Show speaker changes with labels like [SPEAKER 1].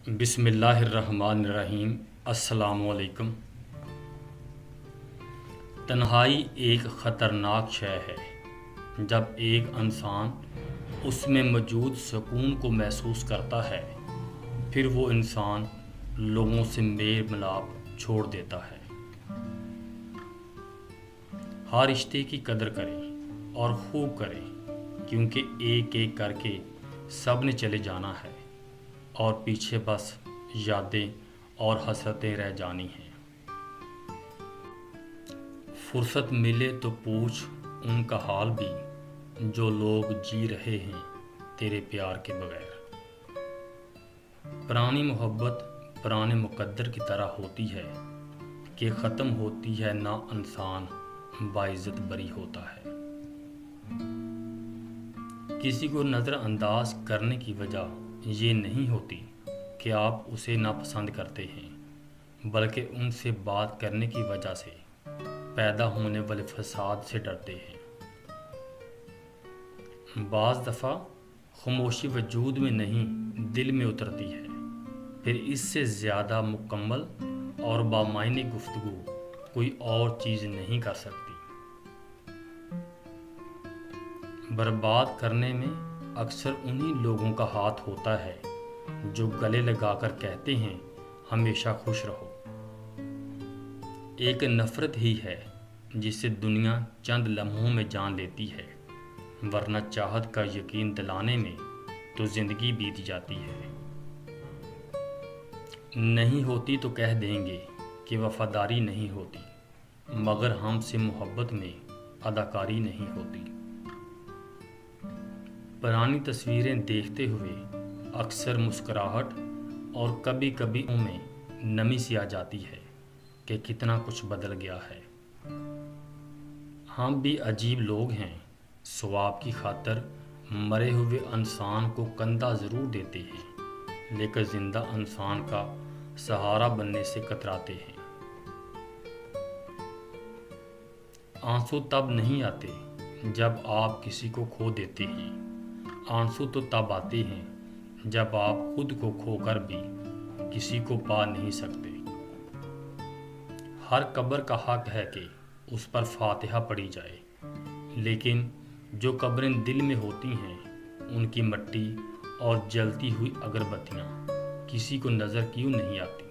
[SPEAKER 1] بسم اللہ الرحمن الرحیم۔ السلام علیکم۔ تنہائی ایک خطرناک شے ہے۔ جب ایک انسان اس میں موجود سکون کو محسوس کرتا ہے پھر وہ انسان لوگوں سے میل ملاپ چھوڑ دیتا ہے۔ ہر رشتے کی قدر کریں اور خوب کریں، کیونکہ ایک ایک کر کے سب نے چلے جانا ہے اور پیچھے بس یادیں اور حسرتیں رہ جانی ہیں۔ فرصت ملے تو پوچھ ان کا حال بھی، جو لوگ جی رہے ہیں تیرے پیار کے بغیر۔ پرانی محبت پرانے مقدر کی طرح ہوتی ہے کہ ختم ہوتی ہے نہ انسان باعزت بری ہوتا ہے۔ کسی کو نظر انداز کرنے کی وجہ یہ نہیں ہوتی کہ آپ اسے ناپسند کرتے ہیں، بلکہ ان سے بات کرنے کی وجہ سے پیدا ہونے والے فساد سے ڈرتے ہیں۔ بعض دفعہ خاموشی وجود میں نہیں دل میں اترتی ہے، پھر اس سے زیادہ مکمل اور بامعنی گفتگو کوئی اور چیز نہیں کر سکتی۔ برباد کرنے میں اکثر انہی لوگوں کا ہاتھ ہوتا ہے جو گلے لگا کر کہتے ہیں ہمیشہ خوش رہو۔ ایک نفرت ہی ہے جسے دنیا چند لمحوں میں جان لیتی ہے، ورنہ چاہت کا یقین دلانے میں تو زندگی بیت جاتی ہے۔ نہیں ہوتی تو کہہ دیں گے کہ وفاداری نہیں ہوتی، مگر ہم سے محبت میں اداکاری نہیں ہوتی۔ پرانی تصویریں دیکھتے ہوئے اکثر مسکراہٹ اور کبھی کبھی آنکھوں میں نمی سی آ جاتی ہے کہ کتنا کچھ بدل گیا ہے۔ ہم بھی عجیب لوگ ہیں، ثواب کی خاطر مرے ہوئے انسان کو کندھا ضرور دیتے ہیں، لیکن زندہ انسان کا سہارا بننے سے کتراتے ہیں۔ آنسو تب نہیں آتے جب آپ کسی کو کھو دیتے ہیں، آنسو تو تب آتے ہیں جب آپ خود کو کھو کر بھی کسی کو پا نہیں سکتے۔ ہر قبر کا حق ہے کہ اس پر فاتحہ پڑھی جائے، لیکن جو قبریں دل میں ہوتی ہیں ان کی مٹی اور جلتی ہوئی اگربتیاں کسی کو نظر کیوں نہیں آتی؟